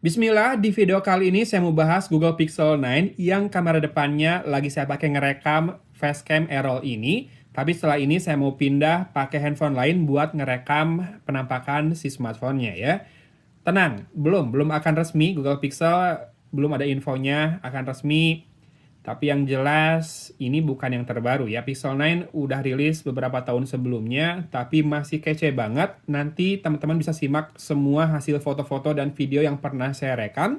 Bismillah, di video kali ini saya mau bahas Google Pixel 9 yang kamera depannya lagi saya pakai ngerekam facecam Errol ini. Tapi setelah ini saya mau pindah pakai handphone lain buat ngerekam penampakan si smartphone-nya ya. Tenang, belum akan resmi Google Pixel, belum ada infonya akan resmi. Tapi yang jelas ini bukan yang terbaru ya. Pixel 9 udah rilis beberapa tahun sebelumnya, tapi masih kece banget. Nanti teman-teman bisa simak semua hasil foto-foto dan video yang pernah saya rekam.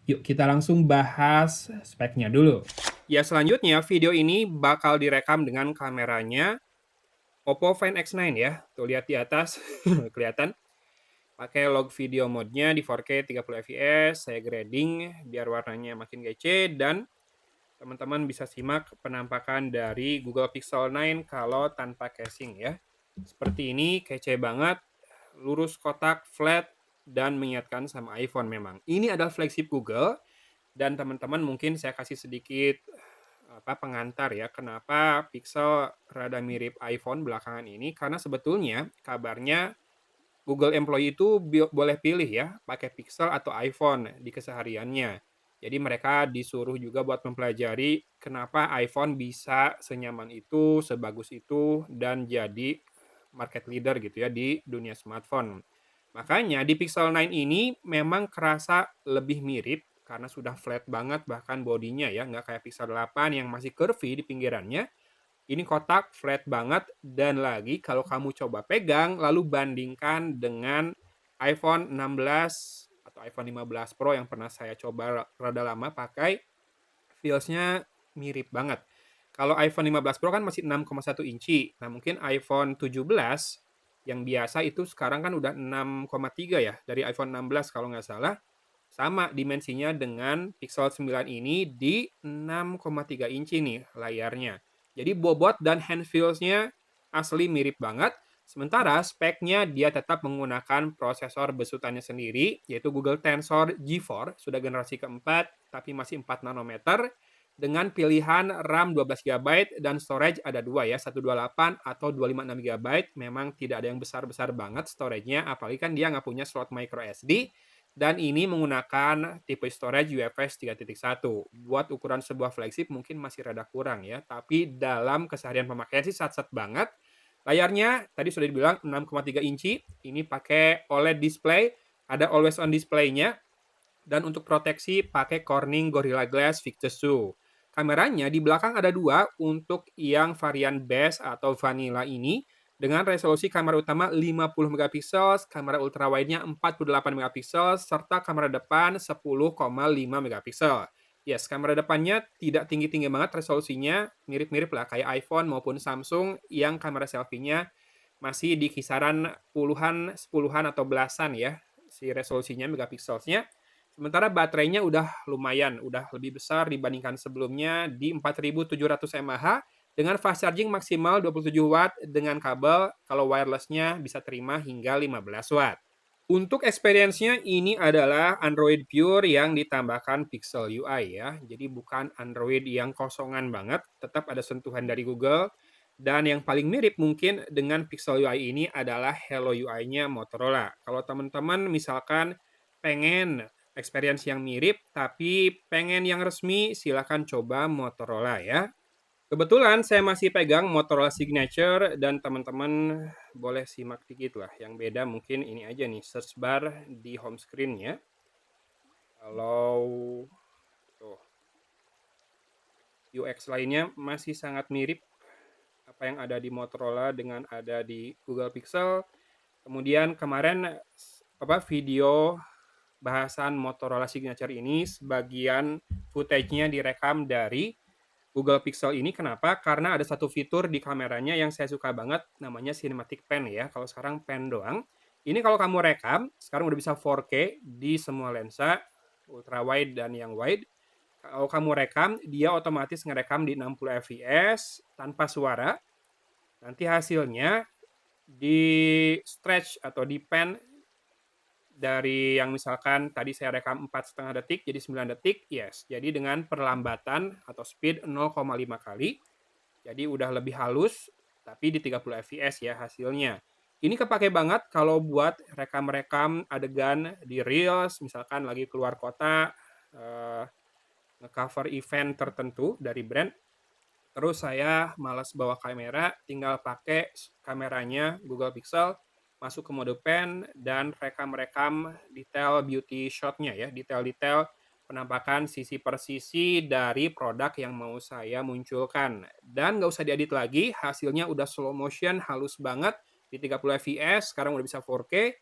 Yuk kita langsung bahas speknya dulu. Ya selanjutnya video ini bakal direkam dengan kameranya Oppo Find X9 ya. Tuh lihat di atas kelihatan. Pakai log video mode-nya di 4K 30 fps, saya grading biar warnanya makin kece dan teman-teman bisa simak penampakan dari Google Pixel 9 kalau tanpa casing ya. Seperti ini, kece banget, lurus kotak, flat, dan mengingatkan sama iPhone memang. Ini adalah flagship Google, dan teman-teman mungkin saya kasih sedikit pengantar ya, kenapa Pixel rada mirip iPhone belakangan ini, karena sebetulnya kabarnya Google Employee itu boleh pilih ya, pakai Pixel atau iPhone di kesehariannya. Jadi mereka disuruh juga buat mempelajari kenapa iPhone bisa senyaman itu, sebagus itu, dan jadi market leader gitu ya di dunia smartphone. Makanya di Pixel 9 ini memang kerasa lebih mirip karena sudah flat banget bahkan bodinya ya, nggak kayak Pixel 8 yang masih curvy di pinggirannya. Ini kotak flat banget dan lagi kalau kamu coba pegang lalu bandingkan dengan iPhone 16 atau iPhone 15 Pro yang pernah saya coba rada lama pakai, feels-nya mirip banget. Kalau iPhone 15 Pro kan masih 6,1 inci. Nah, mungkin iPhone 17 yang biasa itu sekarang kan udah 6,3 ya dari iPhone 16 kalau nggak salah. Sama dimensinya dengan Pixel 9 ini di 6,3 inci nih layarnya. Jadi bobot dan hand feels-nya asli mirip banget. Sementara speknya dia tetap menggunakan prosesor besutannya sendiri, yaitu Google Tensor G4, sudah generasi keempat, tapi masih 4 nanometer, dengan pilihan RAM 12 GB dan storage ada dua ya, 128 atau 256 GB. Memang tidak ada yang besar-besar banget storage-nya, apalagi kan dia nggak punya slot micro SD. Dan ini menggunakan tipe storage UFS 3.1. Buat ukuran sebuah flagship mungkin masih rada kurang ya, tapi dalam keseharian pemakaian sih sat-sat banget. Layarnya tadi sudah dibilang 6,3 inci, ini pakai OLED display, ada always on display-nya, dan untuk proteksi pakai Corning Gorilla Glass Victus 2. Kameranya di belakang ada dua untuk yang varian base atau vanilla ini, dengan resolusi kamera utama 50 megapiksel, kamera ultrawide-nya 48 megapiksel, serta kamera depan 10,5 megapiksel. Yes, kamera depannya tidak tinggi-tinggi banget resolusinya, mirip-mirip lah kayak iPhone maupun Samsung yang kamera selfie-nya masih di kisaran puluhan atau belasan ya, si resolusinya megapikselsnya. Sementara baterainya udah lumayan, udah lebih besar dibandingkan sebelumnya di 4700 mAh dengan fast charging maksimal 27 watt dengan kabel, kalau wirelessnya bisa terima hingga 15 watt. Untuk experience-nya ini adalah Android Pure yang ditambahkan Pixel UI ya. Jadi bukan Android yang kosongan banget, tetap ada sentuhan dari Google. Dan yang paling mirip mungkin dengan Pixel UI ini adalah Hello UI-nya Motorola. Kalau teman-teman misalkan pengen experience yang mirip, tapi pengen yang resmi, silahkan coba Motorola ya. Kebetulan saya masih pegang Motorola Signature dan teman-teman boleh simak dikit lah. Yang beda mungkin ini aja nih, search bar di home screen-nya. Kalau tuh, UX lainnya masih sangat mirip apa yang ada di Motorola dengan ada di Google Pixel. Kemudian kemarin video bahasan Motorola Signature ini sebagian footage-nya direkam dari Google Pixel ini. Kenapa? Karena ada satu fitur di kameranya yang saya suka banget, namanya Cinematic Pen ya. Kalau sekarang pen doang. Ini kalau kamu rekam, sekarang udah bisa 4K di semua lensa, ultra wide dan yang wide. Kalau kamu rekam, dia otomatis ngerekam di 60 fps tanpa suara. Nanti hasilnya di stretch atau di pen dari yang misalkan tadi saya rekam 4,5 detik jadi 9 detik, yes. Jadi dengan perlambatan atau speed 0,5 kali. Jadi udah lebih halus, tapi di 30 fps ya hasilnya. Ini kepake banget kalau buat rekam-rekam adegan di reels, misalkan lagi keluar kota, eee, nge-cover event tertentu dari brand, terus saya malas bawa kamera, tinggal pakai kameranya Google Pixel, masuk ke mode pen, dan rekam-rekam detail beauty shot-nya ya, detail-detail penampakan sisi per sisi dari produk yang mau saya munculkan. Dan nggak usah diedit lagi, hasilnya udah slow motion, halus banget, di 30 fps, sekarang udah bisa 4K,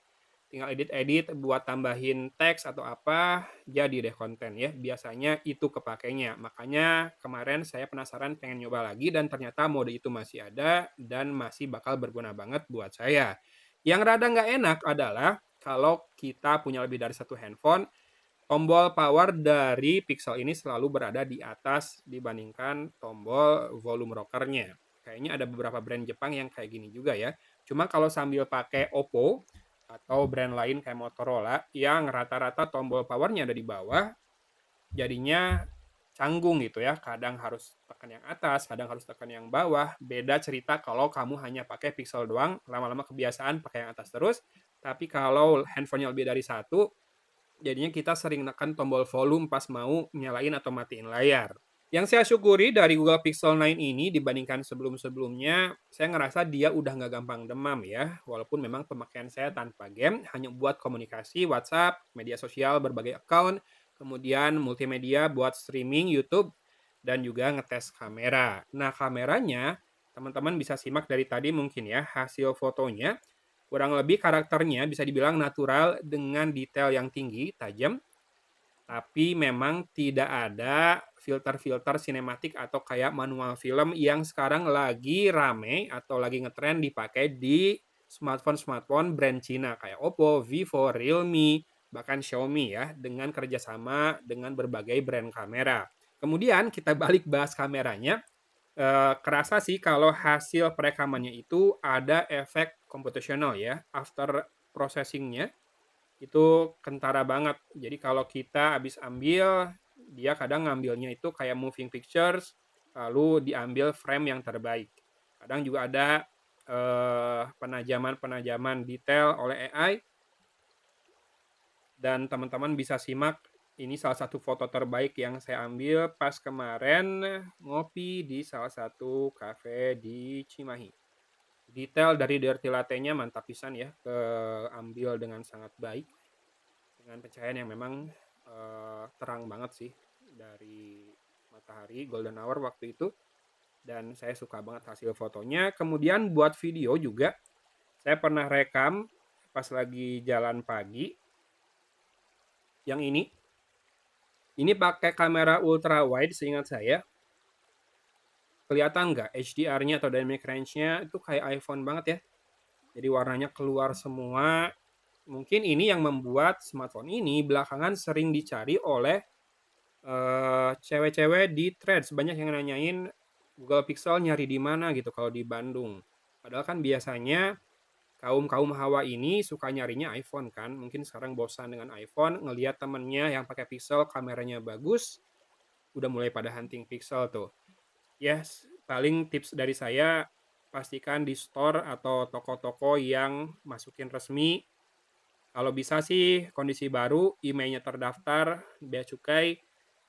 tinggal edit-edit buat tambahin teks atau apa, jadi deh konten ya. Biasanya itu kepakainya. Makanya kemarin saya penasaran pengen nyoba lagi dan ternyata mode itu masih ada dan masih bakal berguna banget buat saya. Yang rada nggak enak adalah kalau kita punya lebih dari satu handphone, tombol power dari Pixel ini selalu berada di atas dibandingkan tombol volume rockernya. Kayaknya ada beberapa brand Jepang yang kayak gini juga ya. Cuma kalau sambil pakai Oppo atau brand lain kayak Motorola yang rata-rata tombol powernya ada di bawah, jadinya canggung gitu ya. Kadang harus tekan yang atas, kadang harus tekan yang bawah. Beda cerita kalau kamu hanya pakai Pixel doang, lama-lama kebiasaan pakai yang atas terus. Tapi kalau handphonenya lebih dari satu, jadinya kita sering nekan tombol volume pas mau nyalain atau matiin layar. Yang saya syukuri dari Google Pixel 9 ini dibandingkan sebelum-sebelumnya, saya ngerasa dia udah nggak gampang demam ya. Walaupun memang pemakaian saya tanpa game, hanya buat komunikasi, WhatsApp, media sosial, berbagai account, kemudian multimedia buat streaming YouTube, dan juga ngetes kamera. Nah, kameranya, teman-teman bisa simak dari tadi mungkin ya, hasil fotonya kurang lebih karakternya bisa dibilang natural dengan detail yang tinggi, tajam, tapi memang tidak ada filter-filter sinematik atau kayak manual film yang sekarang lagi rame atau lagi ngetren dipakai di smartphone-smartphone brand Cina kayak Oppo, Vivo, Realme, bahkan Xiaomi ya, dengan kerjasama dengan berbagai brand kamera. Kemudian kita balik bahas kameranya, kerasa sih kalau hasil perekamannya itu ada efek computational ya, after processing-nya itu kentara banget. Jadi kalau kita habis ambil, dia kadang ngambilnya itu kayak moving pictures, lalu diambil frame yang terbaik. Kadang juga ada penajaman-penajaman detail oleh AI, dan teman-teman bisa simak ini salah satu foto terbaik yang saya ambil pas kemarin ngopi di salah satu cafe di Cimahi. Detail dari dirty latte-nya mantap pisan ya, keambil dengan sangat baik, dengan pencahayaan yang memang terang banget sih dari matahari golden hour waktu itu, dan saya suka banget hasil fotonya. Kemudian buat video juga, saya pernah rekam pas lagi jalan pagi, yang ini pakai kamera ultra wide seingat saya. Kelihatan nggak HDR-nya atau dynamic range-nya itu kayak iPhone banget ya. Jadi warnanya keluar semua. Mungkin ini yang membuat smartphone ini belakangan sering dicari oleh cewek-cewek di Threads. Banyak yang nanyain Google Pixel nyari di mana gitu kalau di Bandung. Padahal kan biasanya kaum-kaum hawa ini suka nyarinya iPhone kan. Mungkin sekarang bosan dengan iPhone, ngelihat temennya yang pakai Pixel kameranya bagus, udah mulai pada hunting Pixel tuh. Yes, paling tips dari saya, pastikan di store atau toko-toko yang masukin resmi. Kalau bisa sih kondisi baru, emailnya terdaftar bea cukai,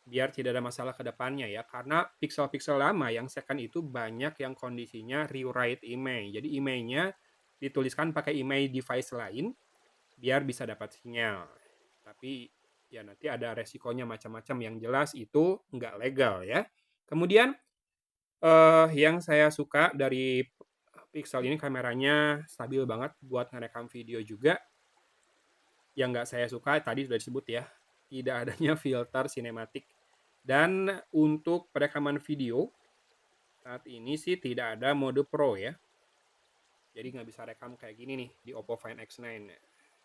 biar tidak ada masalah ke depannya ya. Karena pixel-pixel lama yang second itu banyak yang kondisinya rewrite email. Jadi emailnya dituliskan pakai email device lain biar bisa dapat sinyal. Tapi ya nanti ada resikonya macam-macam, yang jelas itu nggak legal ya. Kemudian yang saya suka dari Pixel ini kameranya stabil banget buat ngerekam video juga. Yang nggak saya suka tadi sudah disebut ya, tidak adanya filter sinematik. Dan untuk perekaman video, saat ini sih tidak ada mode Pro ya. Jadi nggak bisa rekam kayak gini nih di Oppo Find X9.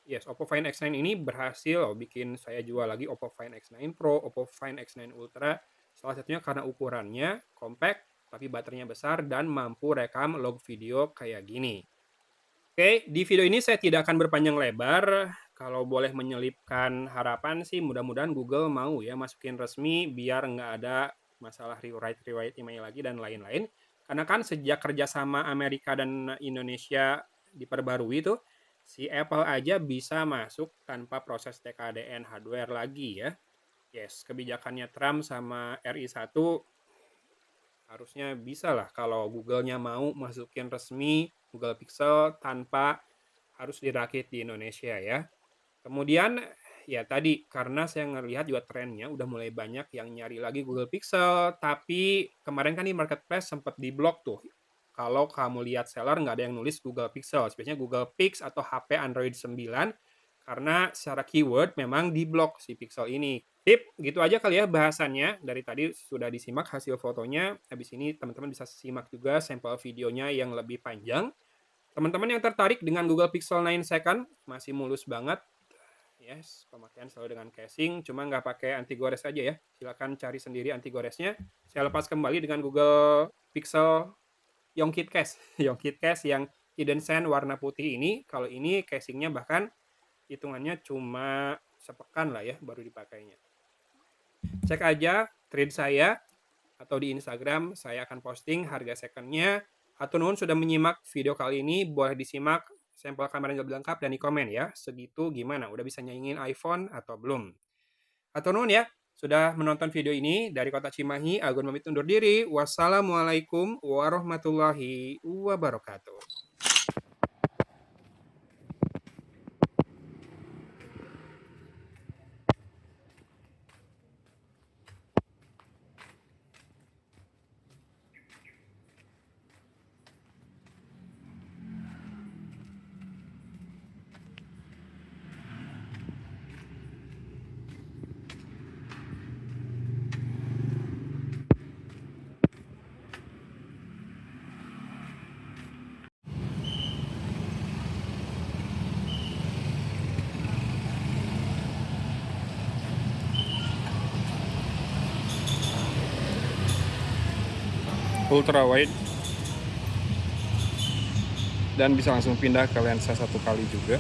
Yes, Oppo Find X9 ini berhasil bikin saya jual lagi Oppo Find X9 Pro, Oppo Find X9 Ultra. Salah satunya karena ukurannya compact, tapi baterainya besar dan mampu rekam log video kayak gini. Oke, di video ini saya tidak akan berpanjang lebar. Kalau boleh menyelipkan harapan sih, mudah-mudahan Google mau ya masukin resmi biar nggak ada masalah rewrite email lagi dan lain-lain. Karena kan sejak kerjasama Amerika dan Indonesia diperbarui tuh, si Apple aja bisa masuk tanpa proses tkdn hardware lagi ya. Yes, kebijakannya Trump sama RI1 harusnya bisa lah kalau Google-nya mau masukin resmi Google Pixel tanpa harus dirakit di Indonesia ya. Kemudian ya tadi karena saya ngelihat juga trennya udah mulai banyak yang nyari lagi Google Pixel, tapi kemarin kan di marketplace sempat diblok tuh. Kalau kamu lihat seller nggak ada yang nulis Google Pixel, biasanya Google Pix atau HP Android 9 karena secara keyword memang diblok si Pixel ini. Tip, gitu aja kali ya bahasannya. Dari tadi sudah disimak hasil fotonya. Habis ini teman-teman bisa simak juga sampel videonya yang lebih panjang. Teman-teman yang tertarik dengan Google Pixel 9 Second, masih mulus banget. Yes, pemakaian selalu dengan casing, cuma nggak pakai anti gores aja ya. Silakan cari sendiri anti goresnya. Saya lepas kembali dengan Google Pixel Yongkit Case. Yongkit Case yang hidden sand warna putih ini. Kalau ini casingnya bahkan hitungannya cuma sepekan lah ya baru dipakainya. Cek aja thread saya atau di Instagram, saya akan posting harga secondnya. Hatur nuhun sudah menyimak video kali ini, boleh disimak sampel kameranya lebih lengkap dan di komen ya. Segitu gimana, udah bisa nyaingin iPhone atau belum? Hatur nuhun ya, sudah menonton video ini dari kota Cimahi. Agun pamit undur diri. Wassalamualaikum warahmatullahi wabarakatuh. Ultra wide dan bisa langsung pindah ke lensa 1 kali juga.